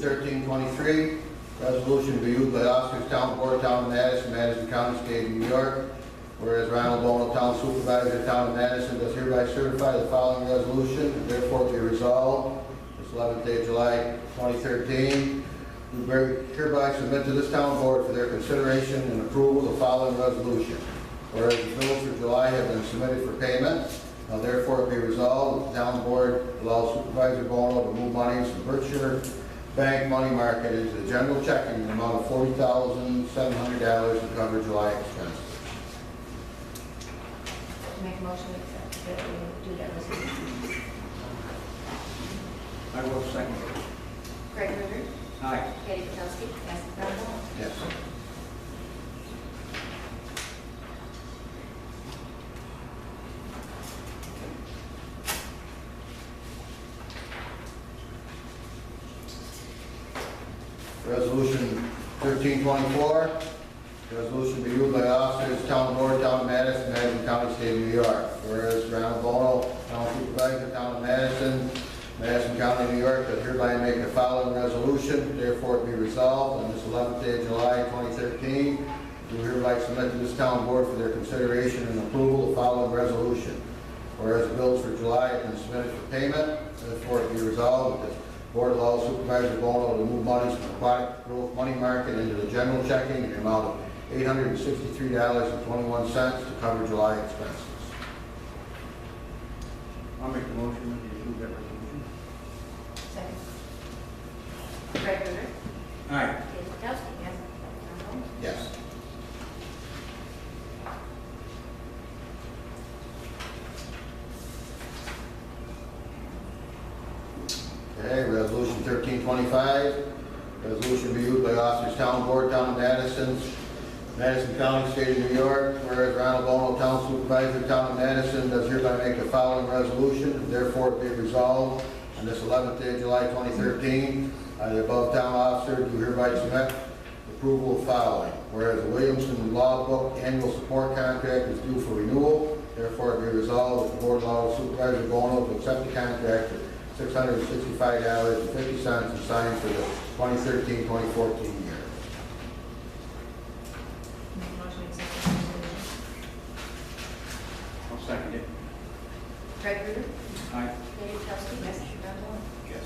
1323, resolution to be used by officers, Town Board, Town of Madison, Madison County, State of New York. Whereas Ronald Bono, Town Supervisor, Town of Madison, does hereby certify the following resolution, and therefore be resolved this 11th day of July 2013. We hereby submit to this Town Board for their consideration and approval the following resolution. Whereas the bills for July have been submitted for payment, now therefore be resolved that the Town Board allows Supervisor Bono to move monies from Berkshire Bank money market into the general checking in the amount of $40,700 to cover July expenses. Make a motion to accept that we do that resolution. I will second it. Craig Ritter. Aye. Katie Kotowski. Yes. Ron Vaughn. Yes. Resolution 1324, resolution be used by officers, Town Board, Town of Madison, Madison County, State of New York. Whereas Ronald Bono, Town Supervisor, Town of Madison, Madison County, New York, does hereby make the following resolution, therefore it be resolved on this 11th day of July 2013. Do hereby submit to this Town Board for their consideration and approval the following resolution. Whereas the bills for July have been submitted for payment, therefore it be resolved that the Board allows Supervisor Bono to move monies from the Aquatic Growth Money Market into the general checking in the amount of $863.21 to cover July expenses. I'll make the motion to approve that resolution. Second. Craig Ritter. Aye. Katie Kotowski. Yes. Ron Vaughn. Yes. Okay, resolution 1325, resolution be used by officers, Town Board, Town of Madison, Madison County, State of New York. Whereas Ronald Bono, Town Supervisor, Town of Madison, does hereby make the following resolution, and therefore it be resolved on this 11th day of July 2013. The above town officer do hereby submit approval of following. Whereas the Williamson Law Book annual support contract is due for renewal, therefore it be resolved that the Board allows Supervisor Bono to accept the contract for $665.50 and sign for the 2013-2014 year. Make a motion to accept that resolution. I'll second it. Craig Ritter. Aye. Katie Kotowski. Yes. Ron Vaughn. Yes.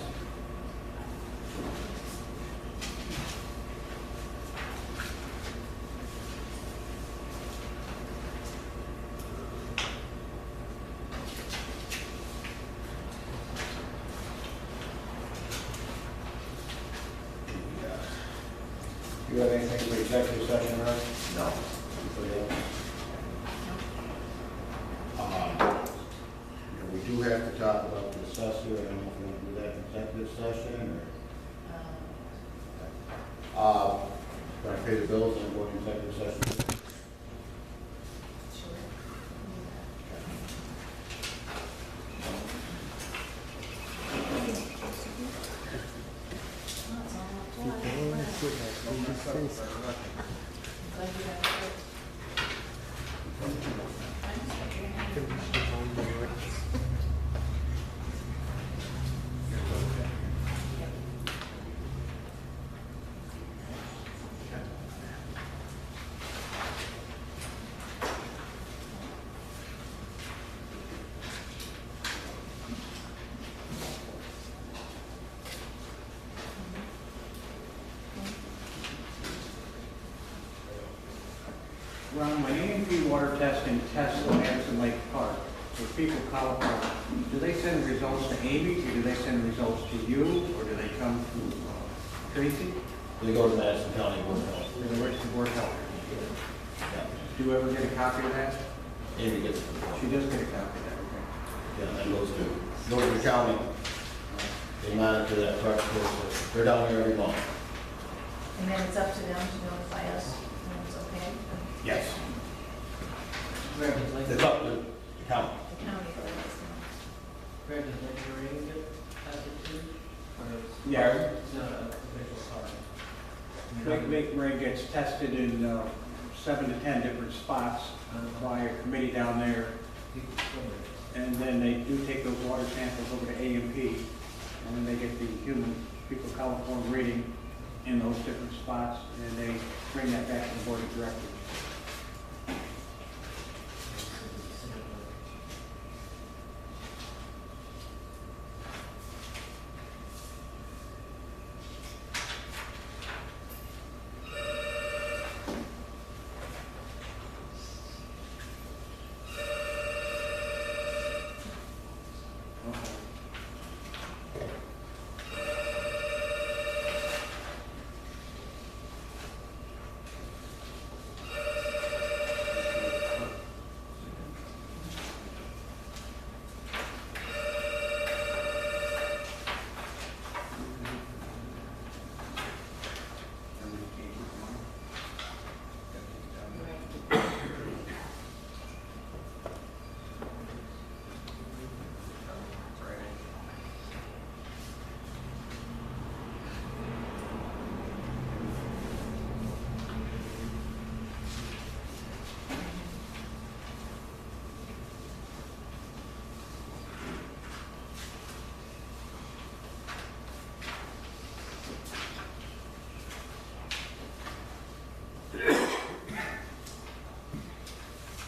Do you have anything for executive session, Russ? No. We do have to talk about the assessor. I don't know if we want to do that in executive session or. Can I pay the bills and go to executive session? Sure. Ron, my A&P water testing tests in Madison Lake Park, if people call up, do they send results to Amy, or do they send results to you, or do they come to Tracy? They go to Madison County Board of Health. Or the Rich Board of Health? Yeah. Do you ever get a copy of that? Amy gets it. She does get a copy of that, okay. Yeah, that goes to, Go to the county. they monitor that park closely. They're down there every month. And then it's up to them to notify us when it's okay. Yes. Where does Lake, It's up to the county. The county or us. where does Lake Lorraine get tested to? Or Yeah. it's not an official card? Lake Murray gets tested in 7 to 10 different spots by a committee down there, and then they do take those water samples over to A&P, and then they get the human people color code reading in those different spots, and they bring that back to the board of directors.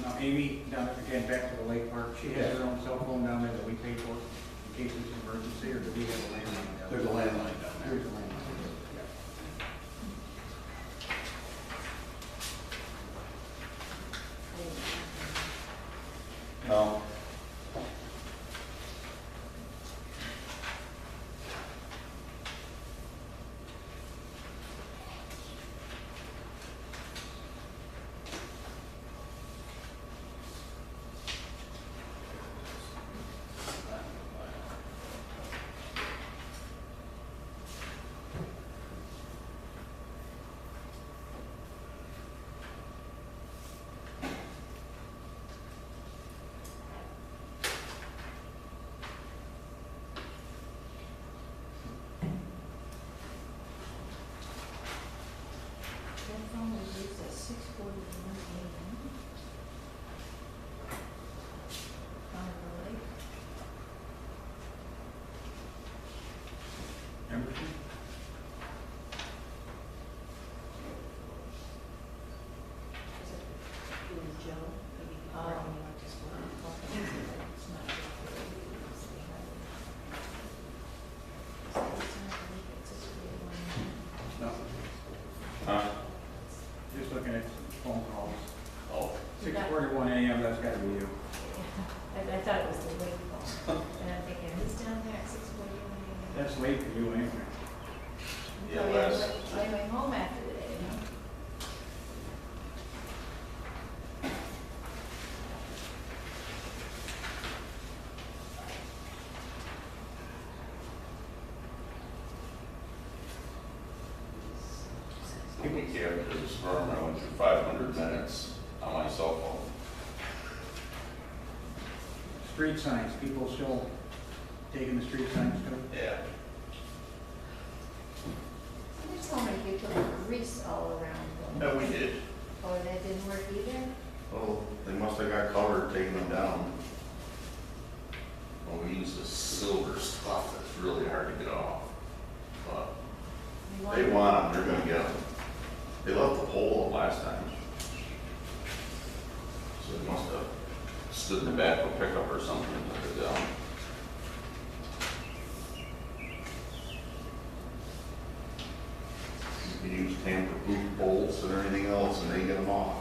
Now, Amy, down again, back to the lake park, she has her own cell phone down there that we pay for in case it's an emergency, or do we have a landline down there? There's a landline down there. There's a landline, yeah. No. That phone was used at 6:41 a.m. On the lake. Emerson? It was Joe. It's not Joe. No. Just looking at phone calls. Oh. 6:41 a.m., that's gotta be you. I thought it was the lake phone. And I'm thinking, who's down there at 6:41 a.m.? That's late for you anyway. Oh, yeah, I went home after the day, you know? People care because the sperm, I went through 500 minutes on my cell phone. Street signs, people still taking the street signs too? Yeah. They told me you put grease all around them. No, we did. Oh, that didn't work either? Well, they must have got covered taking them down. Well, we use this silver stuff that's really hard to get off. But they want them, they're gonna get them. They left the pole up last time. So they must have stood in the back of a pickup or something and took it down. You can use tamper-proof bolts and everything else and they get them off.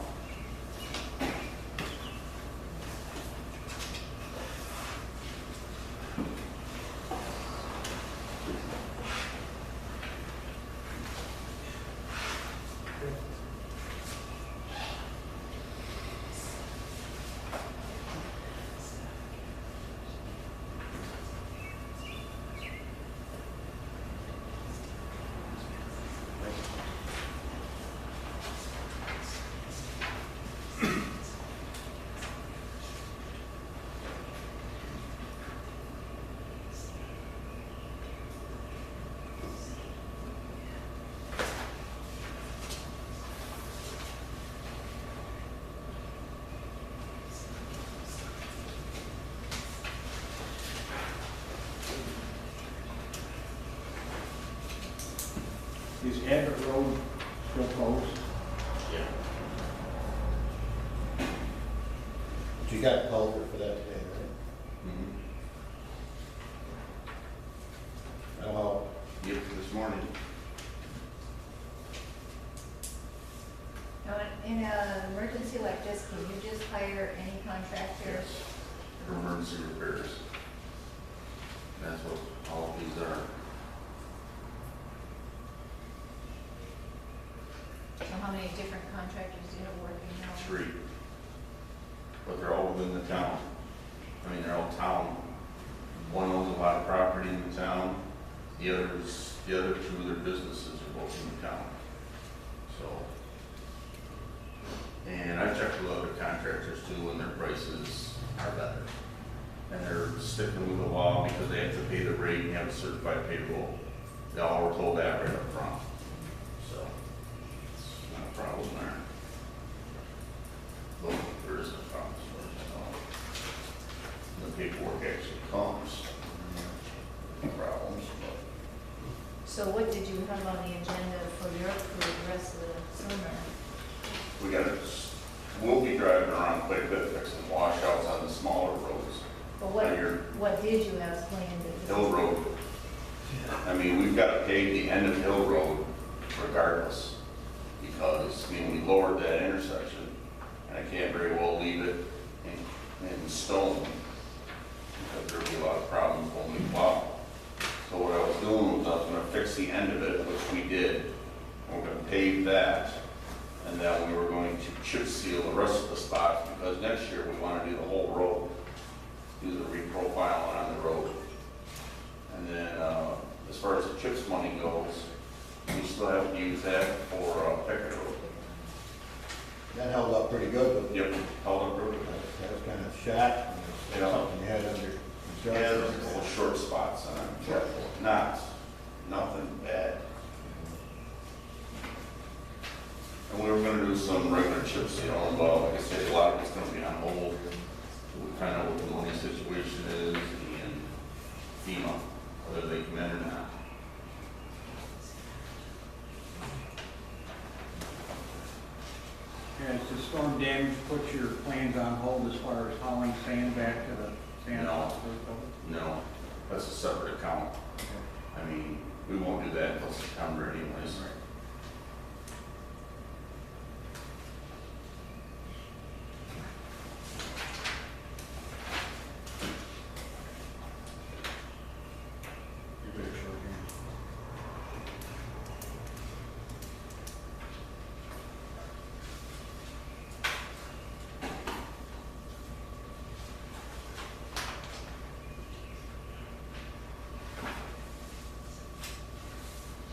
Everett Road still closed? Yeah. But you got the culvert for that today, right? Mhm. That'll help. Yep, this morning. Now, in an emergency like this, can you just hire any contractor? Yes. For emergency repairs. That's what all of these are. So how many different contractors do you have working now? 3. But they're all within the town. I mean, they're all town. One owns a lot of property in the town. The other 2 of their businesses are both in the town. So. And I've checked with other contractors too, and their prices are better. And they're sticking with the law because they have to pay the rate and have a certified payroll. They all were told that right up front. So, it's not a problem there. Well, there isn't a problem, so, the paperwork actually comes. No problems, but. So what did you have on the agenda for your crew the rest of the summer? We gotta, we'll be driving around quite a bit fixing washouts on the smaller roads. But Here. what did you have planned? Hill Road. I mean, we've got to pave the end of Hill Road regardless, because, I mean, we lowered that intersection, and I can't very well leave it in stone, because there'll be a lot of problems when we plow. So what I was doing was I was gonna fix the end of it, which we did. We're gonna pave that, and then we were going to chip seal the rest of the spots, because next year we wanna do the whole road. Do the reprofiling on the road. And then, as far as the CHIPS money goes, we still have to use that for Pickett Road. That held up pretty good, but Yep, held up really good. that was kind of shot, and it was Yeah. something you had under Yeah, there's a construction. couple short spots on it. Nothing bad. And we were gonna do some regular chip seal, but like I said, a lot of it's gonna be on hold. We find out what the money situation is and FEMA, whether they come in or not. Has the storm damage put your plans on hold as far as hauling sand back to the sand No. hospital? No, that's a separate account. I mean, we won't do that until September anyways.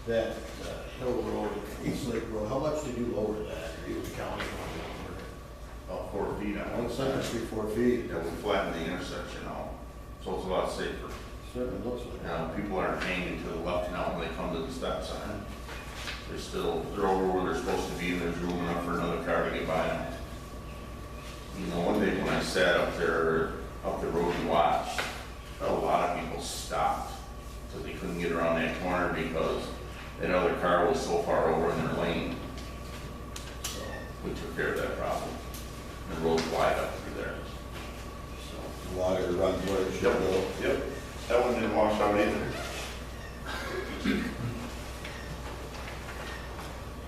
That Hill Road, East Lake Road, how much did you lower that, or you the county? About 4 feet on One one cent, side. 3-4 feet. Yeah, we flattened the intersection out, so it's a lot safer. Certainly looks like that. Now, people aren't hanging to the left now when they come to the stop sign. They're over where they're supposed to be, and there's room enough for another car to get by them. You know, one day when I sat up there, up the road and watched, a lot of people stopped, so they couldn't get around that corner because that other car was so far over in their lane. So, we took care of that problem. The road's wide up through there. So. Water runs where it should go. Yep, that one didn't wash out either.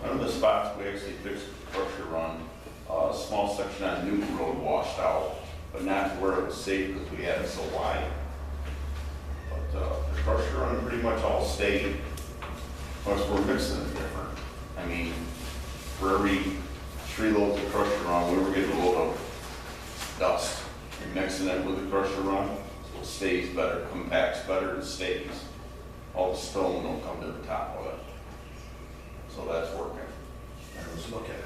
One of the spots we actually fixed the pressure run, a small section on Newton Road washed out, but not to where it was safe because we had it so wide. But the pressure run pretty much all stayed. Plus we're mixing it different. I mean, for every 3 loads of crusher run, we were getting a load of dust. You're mixing it with the crusher run, so it stays better, compacts better, and stays. All the stone don't come to the top of it. So that's working. I was looking at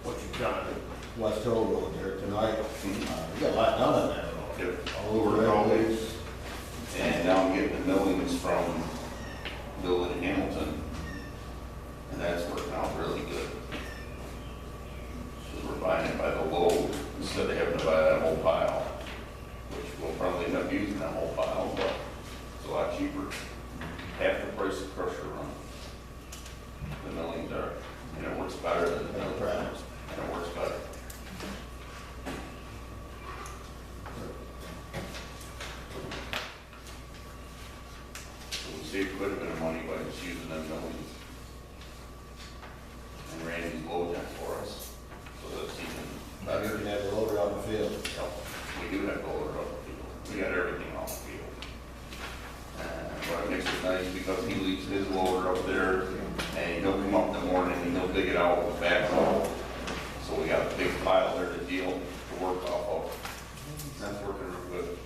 what you've done at West Hill Road there tonight. You got a lot done on that road. Yep. All over that place. And now I'm getting the millings from Bill in Hamilton. And that's working out really good. So we're buying it by the load instead of having to buy that whole pile, which we'll probably end up using that whole pile, but it's a lot cheaper. Half the price of crusher run. The milling save quite a bit of money by just using them buildings. And Randy's load that for us, so that's even Now you better. can have a loader out in the field. We do have loader up the field, we got everything off the field. But it makes it nice because he leaves his loader up there, and he'll come up in the morning and he'll dig it out with backhoe. So we got a big pile there to deal, to work off of. That's working real good.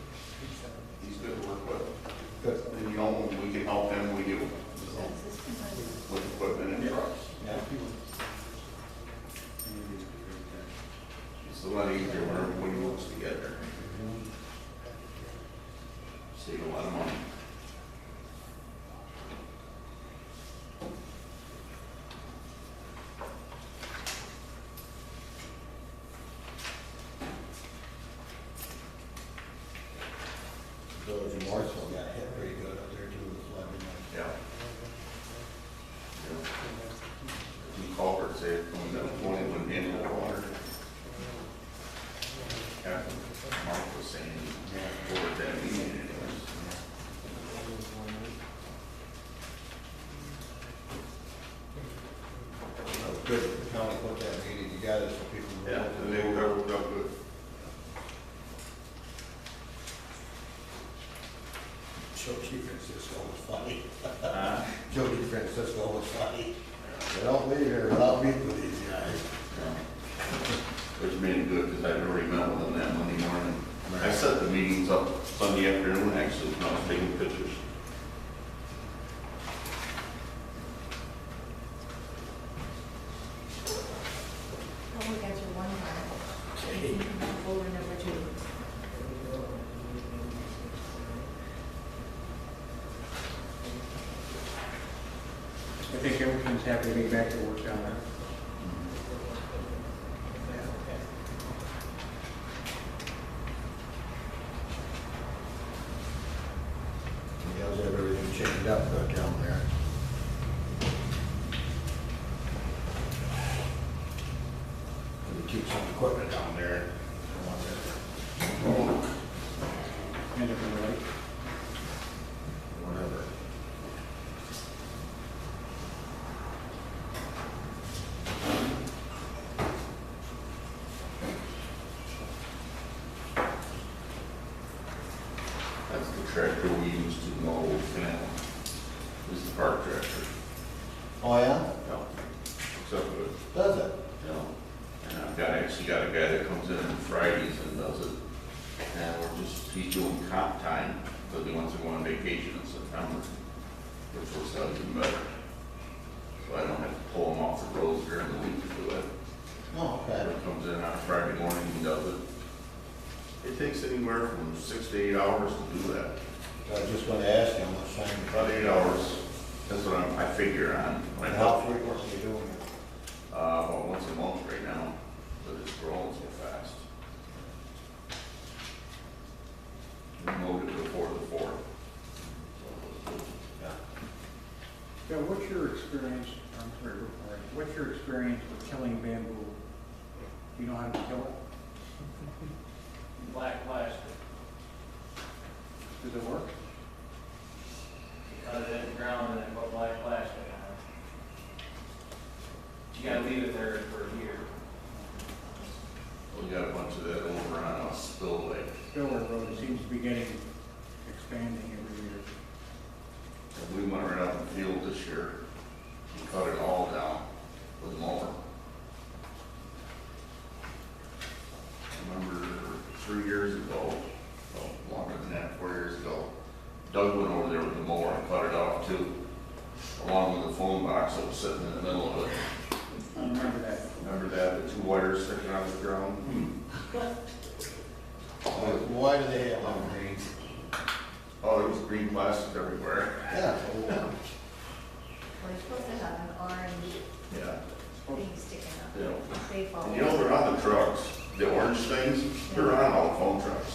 He's good to work with. Good. And you know, when we can help him, we do, with equipment and trucks. Yeah. It's a lot easier when everybody works together. Save a lot of money. Village of Morrisville got hit pretty good up there too with flooding. Yeah. The culverts, they, when the one went in the water. Yeah, Mark was saying, over that meeting anyways. That was good that the county put that meeting together so people. Yeah, and they worked out good. Joe Francisco was funny. Joe Francisco was funny. They don't leave here without meeting with these guys. Which made it good, because I'd already met with them that Monday morning. I set the meetings up Sunday afternoon, actually, when I was taking pictures. I'll look at you one time. Folder number 2. I think everything's happy to be back to work down there. He does have everything chained up good down there. We keep some equipment down there. End up in the lake. Whatever. That's the tractor we use to mow canal. This is the park tractor. Oh, yeah? Yeah. Except for, Does it? you know, and I've got, actually got a guy that comes in on Fridays and does it. And he's doing comp time, because he wants to go on vacation in September, which works out even better. So I don't have to pull him off the roads during the week to do it. Oh, okay. He comes in on Friday morning and does it. It takes anywhere from 6 to 8 hours to do that. I was just gonna ask you how much time. About 8 hours. That's what I figure on. And how frequently are you doing it? About once a month right now, but it's growing so fast. We mowed it before the 4th. Yeah. Yeah, what's your experience, I'm sorry, all right, what's your experience with killing bamboo? You know how to kill it? Black plastic, Does it work? cut it in the ground and then put black plastic on it. You gotta leave it there for a year. We got a bunch of that over on us spillway. Spiller Road, it seems to be expanding every year. And we went right out in the field this year and cut it all down with a mower. I remember 3 years ago, well, longer than that, 4 years ago, Doug went over there with the mower and cut it off too, along with the phone box that was sitting in the middle of it. I remember that. Remember that, the 2 wires sticking out of the ground? Why do they have them green? Oh, there was green plastic everywhere. Yeah. Well, you're supposed to have an orange Yeah. thing sticking up. Yeah. They fall. And you know, they're on the trucks, the orange things, they're on all the phone trucks.